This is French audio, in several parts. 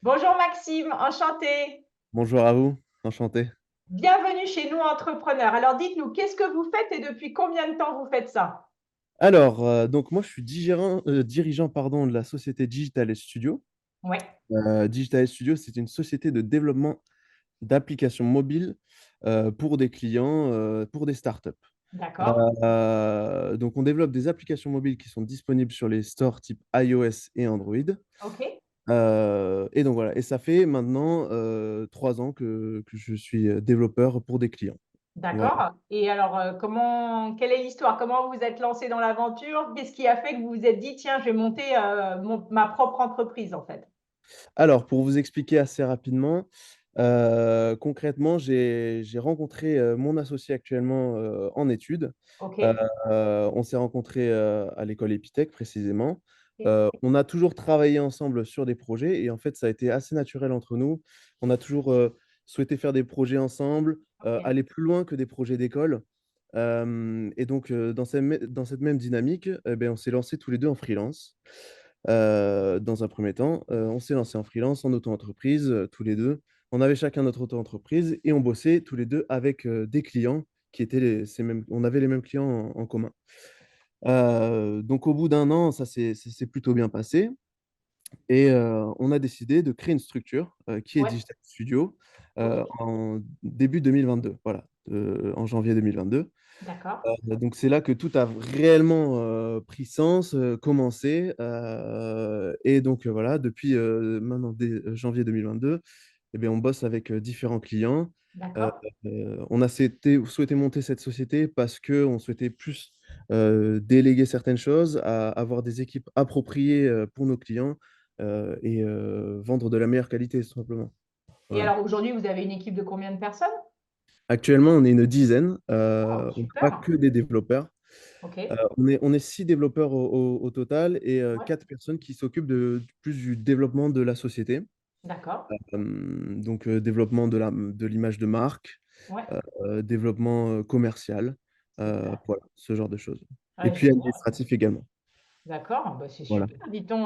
Bonjour Maxime, enchanté. Bonjour à vous, enchanté. Bienvenue chez nous entrepreneurs. Alors dites-nous, qu'est-ce que vous faites et depuis combien de temps vous faites ça? Alors, donc moi je suis dirigeant pardon, de la société Digital Studio. Ouais, Digital Studio, c'est une société de développement d'applications mobiles pour des clients, pour des startups. d'accord. Donc on développe des applications mobiles qui sont disponibles sur les stores type iOS et Android. Ok, Et donc voilà, et ça fait maintenant 3 ans que je suis développeur pour des clients. Voilà. d'accord. Et alors, quelle est l'histoire? Comment vous vous êtes lancé dans l'aventure? Qu'est-ce qui a fait que vous vous êtes dit, tiens, je vais monter ma propre entreprise en fait? Alors, pour vous expliquer assez rapidement, concrètement, j'ai rencontré, mon associé actuellement, en études. Ok, Heu, on s'est rencontrés, à l'école Epitech précisément. ok, On a toujours travaillé ensemble sur des projets et en fait, ça a été assez naturel entre nous. On a toujours, souhaité faire des projets ensemble, ok. aller plus loin que des projets d'école. Hem Et donc, dans cette même dynamique, on s'est lancés tous les 2 en freelance. Dans un premier temps, on s'est lancé en freelance, en auto-entreprise, tous les 2. On avait chacun notre auto-entreprise et on bossait tous les 2 avec, des clients qui étaient ces mêmes on avait les mêmes clients en commun. Donc au bout d'un an, ça s'est plutôt bien passé et on a décidé de créer une structure, qui est Ouais, Digital Studio, ok, en début 2022, voilà, en janvier 2022. d'accord. Donc c'est là que tout a réellement, pris sens, commencé, et donc voilà, depuis, maintenant dès janvier 2022, on bosse avec, différents clients. Heu D'accord. on a souhaité monter cette société parce qu'on souhaitait plus, déléguer certaines choses, avoir des équipes appropriées, pour nos clients, et vendre de la meilleure qualité, tout simplement. Et Voilà. alors aujourd'hui, vous avez une équipe de combien de personnes? Actuellement, on est une dizaine, Oh, on n'a pas super. que des développeurs. Ok, On est 6 développeurs au total et ouais, 4 personnes qui s'occupent plus du développement de la société. d'accord. Donc développement de l'image de marque, Ouais, développement, commercial, super. voilà, ce genre de choses et Ouais, puis génial. administratif également. D'accord, bah, c'est Voilà, super. Dit-on,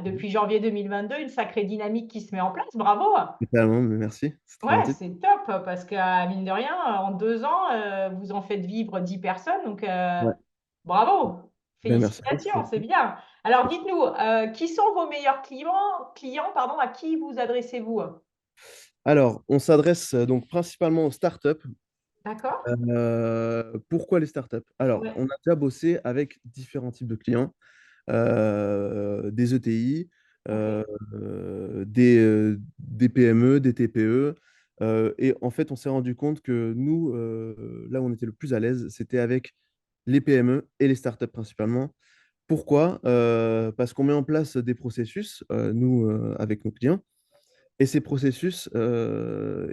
depuis janvier 2022, une sacrée dynamique qui se met en place, bravo! totalement, mais merci, c'est très Ouais, gentil. c'est top parce que, mine de rien, en 2 ans, vous en faites vivre 10 personnes donc Ouais, bravo! merci à vous, c'est Félicitations, c'est gentil. bien. Alors dites-nous, qui sont vos meilleurs clients, pardon, à qui vous adressez-vous? Alors, on s'adresse, donc principalement aux startups. D'accord? Pourquoi les startups? Alors, Ouais, on a déjà bossé avec différents types de clients. Des ETI, OK, des PME, des TPE. Et en fait, on s'est rendu compte que nous, là où on était le plus à l'aise, c'était avec les PME et les startups principalement. Pourquoi? Parce qu'on met en place des processus, nous, avec nos clients. Et ces processus ont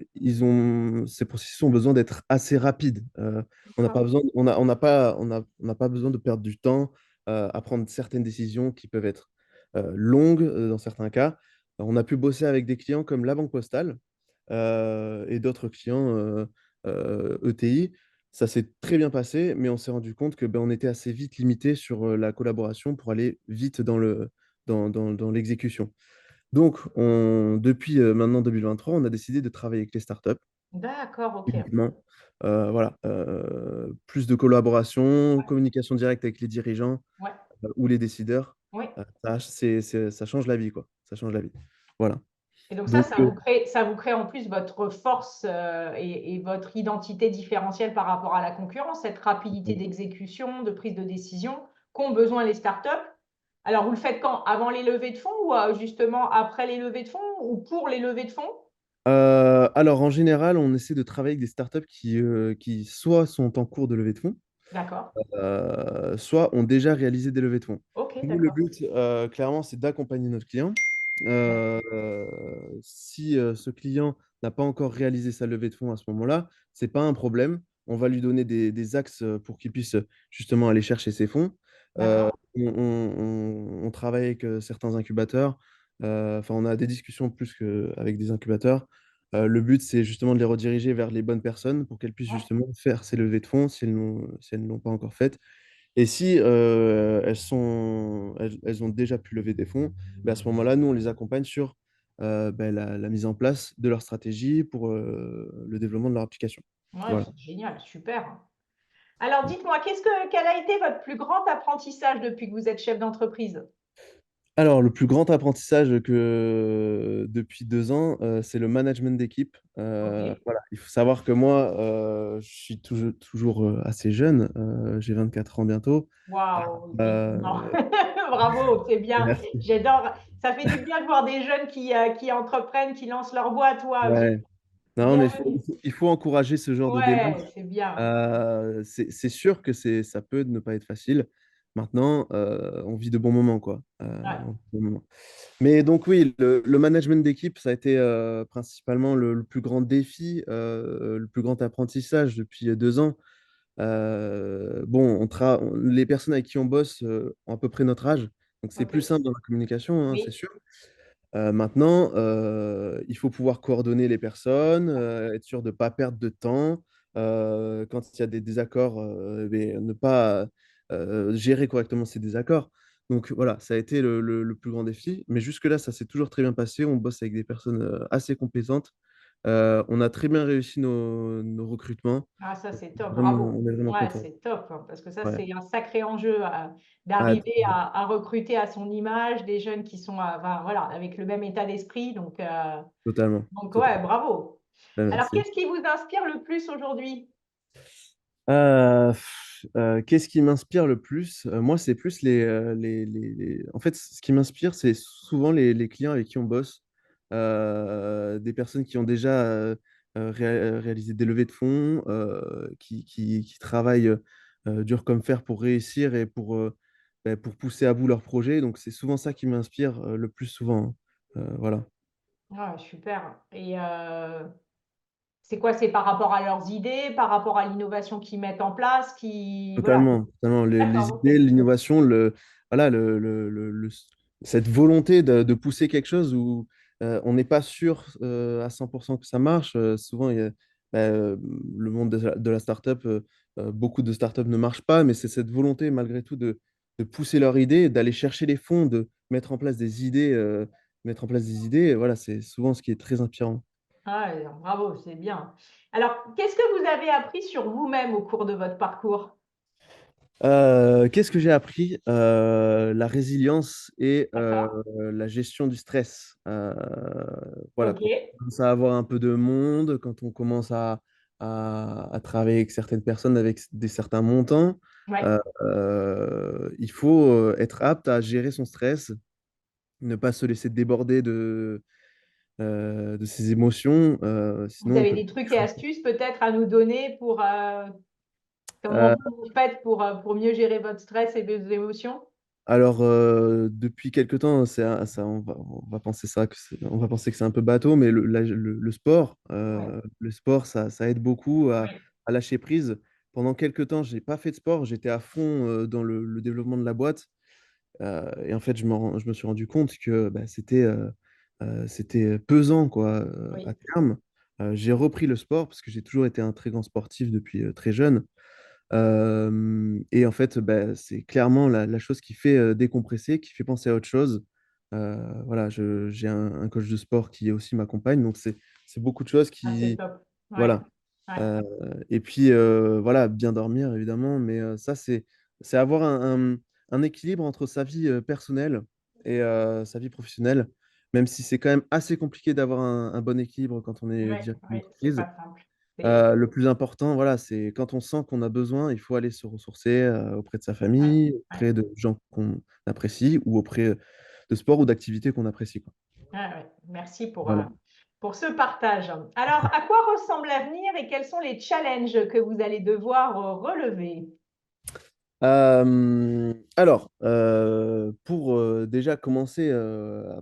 besoin d'être assez rapides. On n'a d'accord. pas besoin, on n'a pas besoin de perdre du temps à prendre certaines décisions qui peuvent être longues dans certains cas. On a pu bosser avec des clients comme la Banque Postale et d'autres clients ETI. Ça s'est très bien passé, mais on s'est rendu compte que on était assez vite limité sur la collaboration pour aller vite dans l'exécution. Donc, depuis maintenant 2023, on a décidé de travailler avec les startups D'accord, OK. uniquement. Voilà, plus de collaboration, communication directe avec les dirigeants Ouais, ou les décideurs. oui. Ça change la vie, quoi. Ça change la vie. Voilà. Et donc ça, Donc, ça vous crée en plus votre force, et votre identité différentielle par rapport à la concurrence, cette rapidité d'exécution, de prise de décision qu'ont besoin les startups. Alors vous le faites quand? Avant les levées de fonds ou, justement après les levées de fonds ou pour les levées de fonds? alors, en général, on essaie de travailler avec des startups qui soit sont en cours de levée de fonds, D'accord. soit ont déjà réalisé des levées de fonds. OK, Nous, le d'accord. but, clairement, c'est d'accompagner notre client. Ouais, Si ce client n'a pas encore réalisé sa levée de fonds à ce moment-là, c'est pas un problème. On va lui donner des axes pour qu'il puisse justement aller chercher ses fonds. d'accord. On travaille avec certains incubateurs. Enfin, on a des discussions plus qu'avec des incubateurs. Le but, c'est justement de les rediriger vers les bonnes personnes pour qu'elles puissent Ouais, justement faire ces levées de fonds si elles ne l'ont pas encore faites. Et si elles ont déjà pu lever des fonds, à ce moment-là, nous, on les accompagne sur la mise en place de leur stratégie pour le développement de leur application. Ouais, Voilà. c'est génial, super. Alors, dites-moi, quel a été votre plus grand apprentissage depuis que vous êtes chef d'entreprise? Alors, le plus grand apprentissage que depuis 2 ans, c'est le management d'équipe. Ok. Voilà. Il faut savoir que moi, je suis toujours assez jeune. J'ai 24 ans bientôt. Waouh, effectivement. Euh, Bravo, c'est bien. Merci. J'adore. Ça fait du bien de voir des jeunes qui entreprennent, qui lancent leur boîte. Waouh, Ouais. Non, mais bienvenue. il faut encourager ce genre de Ouais, démarche. c'est bien. C'est sûr que ça peut ne pas être facile. Maintenant, on vit de bons moments, quoi. Ouais, On vit de bons moments. Mais donc oui, le management d'équipe, ça a été principalement le plus grand défi, le plus grand apprentissage depuis 2 ans. Bon, les personnes avec qui on bosse ont à peu près notre âge, donc c'est ok. plus simple dans la communication, hein, c'est Oui, sûr. Maintenant, il faut pouvoir coordonner les personnes, être sûr de ne pas perdre de temps. Quand il y a des désaccords, ne pas gérer correctement ces désaccords. Donc voilà, ça a été le plus grand défi. Mais jusque-là, ça s'est toujours très bien passé. On bosse avec des personnes assez compétentes. On a très bien réussi nos recrutements. ah, ça c'est top, Vraiment, bravo. on est vraiment Ouais, contents. c'est top, hein, parce que ça Ouais. c'est un sacré enjeu Ah, d'arriver à recruter à son image des jeunes qui sont enfin, voilà, avec le même état d'esprit. totalement. Donc ouais, Totalement. bravo. Alors, Merci. qu'est-ce qui vous inspire le plus aujourd'hui? Qu'est-ce qui m'inspire le plus? Moi, c'est plus En fait, ce qui m'inspire, c'est souvent les clients avec qui on bosse. Des personnes qui ont déjà réalisé des levées de fonds, qui travaillent dur comme fer pour réussir et pour pousser à bout leur projet. Donc, c'est souvent ça qui m'inspire le plus souvent, hein. Voilà. Ah, super. C'est quoi? C'est par rapport à leurs idées, par rapport à l'innovation qu'ils mettent en place, qui voilà. Totalement, totalement. Les D'accord, ok. idées, l'innovation, voilà, cette volonté de pousser quelque chose où on n'est pas sûr à 100% que ça marche. Souvent, le monde de la startup, beaucoup de startups ne marchent pas, mais c'est cette volonté, malgré tout, de pousser leur idée, d'aller chercher les fonds, de mettre en place des idées, Et voilà, c'est souvent ce qui est très inspirant. Ah, bravo, c'est bien. Alors, qu'est-ce que vous avez appris sur vous-même au cours de votre parcours? Qu'est-ce que j'ai appris? La résilience et D'accord. la gestion du stress. Voilà, Ok. quand on commence à avoir un peu de monde, quand on commence à travailler avec certaines personnes avec certains montants, Ouais. il faut être apte à gérer son stress, ne pas se laisser déborder de ses émotions, Vous sinon on avez peut. des trucs et astuces peut-être à nous donner pour comment vous faites pour mieux gérer votre stress et vos émotions? Alors, depuis quelque temps, on va penser on va penser que c'est un peu bateau, mais le sport, Ouais. ça aide beaucoup Oui. à lâcher prise. Pendant quelque temps, j'ai pas fait de sport, j'étais à fond dans le développement de la boîte. Et en fait, je me suis rendu compte que bah, c'était pesant, quoi, à Oui. terme. J'ai repris le sport parce que j'ai toujours été un très grand sportif depuis très jeune. Et en fait, bah, c'est clairement la chose qui fait décompresser, qui fait penser à autre chose. Voilà, j'ai un coach de sport qui aussi m'accompagne, donc c'est beaucoup de choses Ah, c'est qui. top. Ouais. Voilà. Ouais. Euh, et puis, voilà, bien dormir, évidemment, mais ça, c'est avoir un équilibre entre sa vie personnelle et sa vie professionnelle, même si c'est quand même assez compliqué d'avoir un bon équilibre quand on est Ouais. directeur Ouais. C'est d'entreprise. pas simple. C'est Le plus important, voilà, c'est quand on sent qu'on a besoin, il faut aller se ressourcer auprès de sa ouais. famille, Ouais. auprès de gens qu'on apprécie ou auprès de sports ou d'activités qu'on apprécie, quoi. Ouais, ouais. Merci Voilà. pour ce partage. Alors, à quoi ressemble l'avenir et quels sont les challenges que vous allez devoir relever? Alors, pour déjà commencer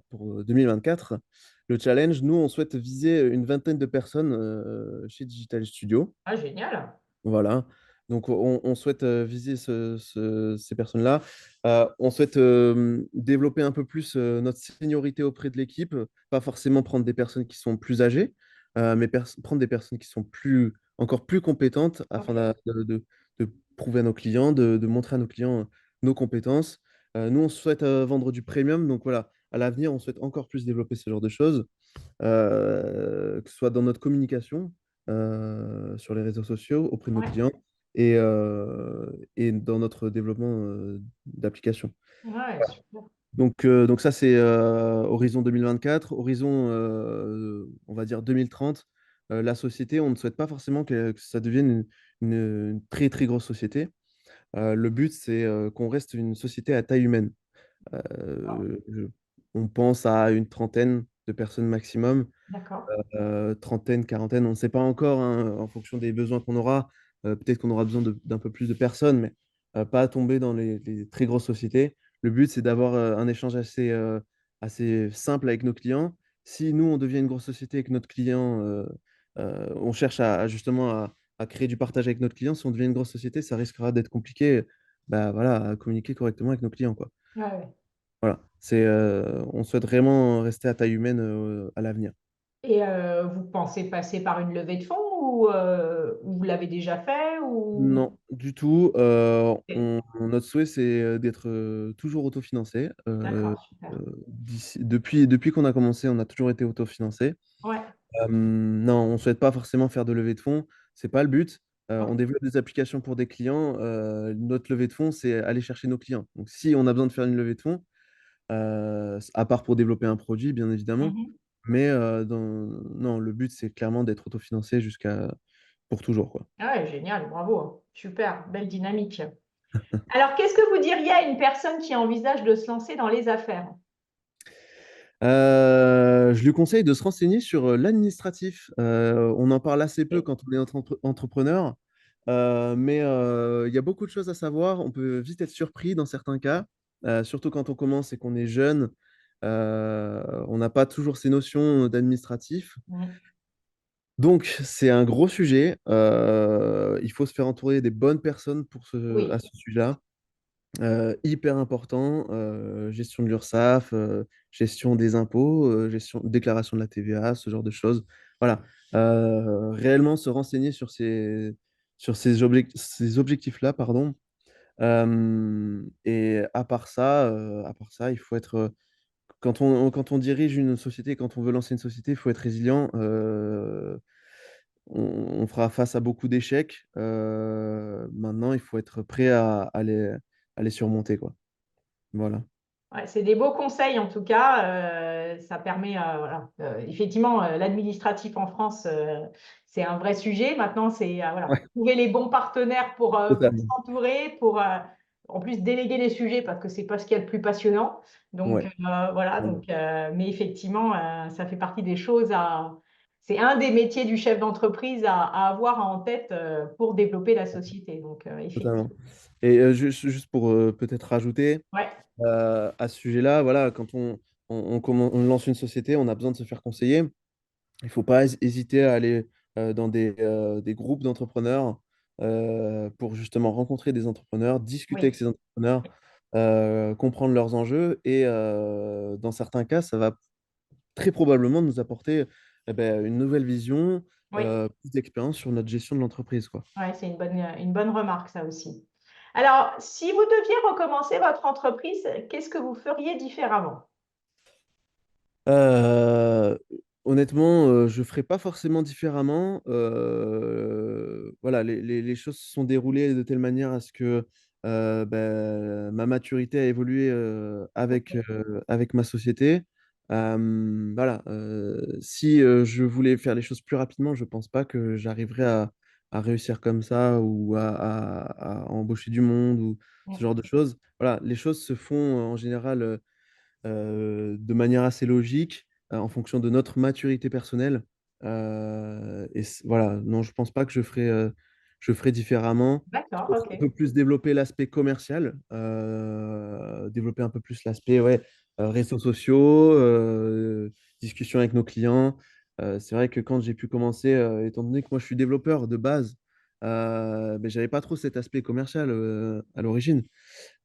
pour 2024, le challenge, nous, on souhaite viser une vingtaine de personnes chez Digital Studio. Ah, génial. Voilà. Donc, on souhaite viser ces personnes-là. On souhaite développer un peu plus notre seniorité auprès de l'équipe, pas forcément prendre des personnes qui sont plus âgées, mais prendre des personnes qui sont encore plus compétentes afin Ok. de prouver à nos clients, de montrer à nos clients nos compétences. Nous, on souhaite vendre du premium. Donc, voilà, à l'avenir, on souhaite encore plus développer ce genre de choses, que ce soit dans notre communication sur les réseaux sociaux auprès de nos Ouais, clients et dans notre développement d'applications. ouais, super. Donc ça, c'est horizon 2024. Horizon, on va dire 2030. La société, on ne souhaite pas forcément que ça devienne une très, très grosse société. Le but, c'est qu'on reste une société à taille humaine. On pense à une trentaine de personnes maximum, D'accord. trentaine, quarantaine, on ne sait pas encore, hein, en fonction des besoins qu'on aura. Peut-être qu'on aura besoin d'un peu plus de personnes, mais pas tomber dans les très grosses sociétés. Le but, c'est d'avoir un échange assez simple avec nos clients. Si nous, on devient une grosse société avec notre client, on cherche justement à créer du partage avec notre client. Si on devient une grosse société, ça risquera d'être compliqué, bah, voilà, à communiquer correctement avec nos clients, quoi. Ouais, ouais. Voilà, on souhaite vraiment rester à taille humaine à l'avenir. Et vous pensez passer par une levée de fonds ou vous l'avez déjà fait ou... Non, du tout. Ok. Notre souhait, c'est d'être toujours autofinancé. D'accord, super. Depuis qu'on a commencé, on a toujours été autofinancé. Ouais, Non, on ne souhaite pas forcément faire de levée de fonds. C'est pas le but. On ok. développe des applications pour des clients. Notre levée de fonds, c'est aller chercher nos clients. Donc, si on a besoin de faire une levée de fonds, à part pour développer un produit, bien évidemment, Mhm. mais non, le but, c'est clairement d'être autofinancé pour toujours, quoi. Ah ouais, génial, bravo, hein. Super, belle dynamique. Alors, qu'est-ce que vous diriez à une personne qui envisage de se lancer dans les affaires? Je lui conseille de se renseigner sur l'administratif. On en parle assez peu Ok. quand on est entrepreneur, mais il y a beaucoup de choses à savoir. On peut vite être surpris dans certains cas, surtout quand on commence et qu'on est jeune. On n'a pas toujours ces notions d'administratif. Mhm. Donc, c'est un gros sujet. Il faut se faire entourer des bonnes personnes à Oui, ce sujet-là. Hyper important, gestion de l'URSSAF, gestion des impôts, déclaration de la TVA, ce genre de choses. Voilà. Réellement se renseigner sur ces objectifs-là, pardon. Et à part ça, il faut être, quand on dirige une société, quand on veut lancer une société, il faut être résilient. On fera face à beaucoup d'échecs. Maintenant, il faut être prêt à les surmonter, quoi. Voilà. ouais, c'est des beaux conseils en tout cas. Ça permet, voilà, effectivement, l'administratif en France, c'est un vrai sujet. Maintenant, c'est voilà, Ouais, trouver les bons partenaires pour totalement. s'entourer, pour en plus déléguer les sujets parce que c'est pas ce qu'il y a de plus passionnant. Donc Ouais, voilà, totalement. donc, mais effectivement, ça fait partie des choses c'est un des métiers du chef d'entreprise à avoir en tête pour développer la société. Donc Totalement. effectivement, Et juste pour peut-être rajouter ouais, à ce sujet-là, voilà, quand on lance une société, on a besoin de se faire conseiller. Il ne faut pas hésiter à aller dans des groupes d'entrepreneurs pour justement rencontrer des entrepreneurs, discuter avec oui, ces entrepreneurs, comprendre leurs enjeux. Et dans certains cas, ça va très probablement nous apporter une nouvelle vision, oui. plus d'expérience sur notre gestion de l'entreprise, quoi. Ouais, c'est une bonne remarque, ça aussi. Alors, si vous deviez recommencer votre entreprise, qu'est-ce que vous feriez différemment? Euh, Honnêtement, je ne ferai pas forcément différemment. Voilà, les choses se sont déroulées de telle manière à ce que ma maturité a évolué avec ma société. Voilà, si je voulais faire les choses plus rapidement, je ne pense pas que j'arriverais à réussir comme ça ou à embaucher du monde ou ce genre Mm. de choses. Voilà, les choses se font en général de manière assez logique en fonction de notre maturité personnelle. Voilà, non, je pense pas que je ferai différemment. D'accord, Peut-être un ok. peu plus développer l'aspect commercial, développer un peu plus l'aspect ouais, réseaux sociaux, discussion avec nos clients. C'est vrai que quand j'ai pu commencer, étant donné que moi je suis développeur de base, ben, j'avais pas trop cet aspect commercial à l'origine.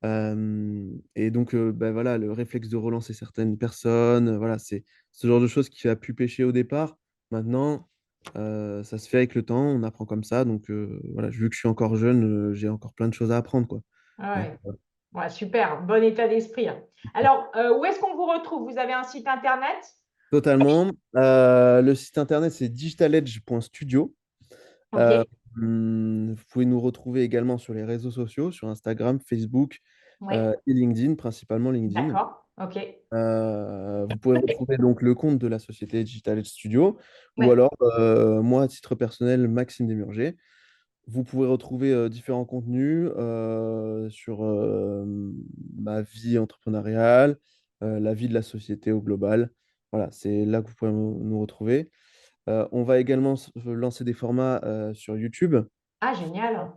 Et donc, bah, voilà, le réflexe de relancer certaines personnes, voilà, c'est ce genre de choses qui a pu pêcher au départ. Maintenant, ça se fait avec le temps, on apprend comme ça. Donc, voilà, vu que je suis encore jeune, j'ai encore plein de choses à apprendre, quoi. Ah Donc, ouais. voilà. Ouais, super, bon état d'esprit, hein. Alors, où est-ce qu'on vous retrouve? Vous avez un site internet? Totalement. Le site internet, c'est digitaledge.studio. Ok, Euh, Vous pouvez nous retrouver également sur les réseaux sociaux, sur Instagram, Facebook oui, et LinkedIn, principalement LinkedIn. d'accord, ok, Vous pouvez retrouver donc le compte de la société Digital Edge Studio ou ouais, alors moi, à titre personnel, Maxime Desmurger. Vous pouvez retrouver différents contenus sur ma vie entrepreneuriale, la vie de la société au global. Voilà, c'est là que vous pouvez nous retrouver. On va également lancer des formats sur YouTube ah, génial,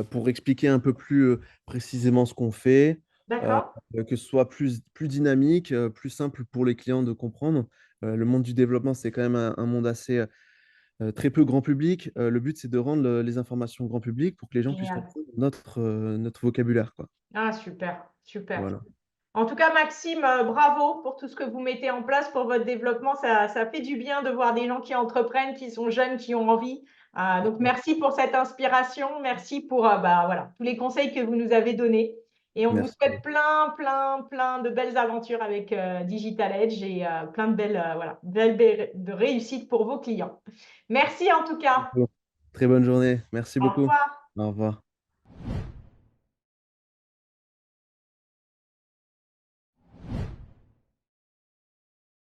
pour expliquer un peu plus précisément ce qu'on fait, euh, d'accord, que ce soit plus dynamique, plus simple pour les clients de comprendre. Le monde du développement, c'est quand même un monde assez très peu grand public. Le but, c'est de rendre les informations grand public pour que les gens puissent génial, comprendre notre vocabulaire, quoi. ah, super, super. Voilà. En tout cas, Maxime, bravo pour tout ce que vous mettez en place pour votre développement. Ça fait du bien de voir des gens qui entreprennent, qui sont jeunes, qui ont envie. Donc, merci pour cette inspiration. Merci pour bah, voilà, tous les conseils que vous nous avez donnés. Et on vous souhaite Merci. plein, plein, plein de belles aventures avec Digital Edge et plein de belles, voilà, de réussites pour vos clients. Merci en tout cas. Très bonne journée. Merci Au beaucoup. revoir. Au revoir.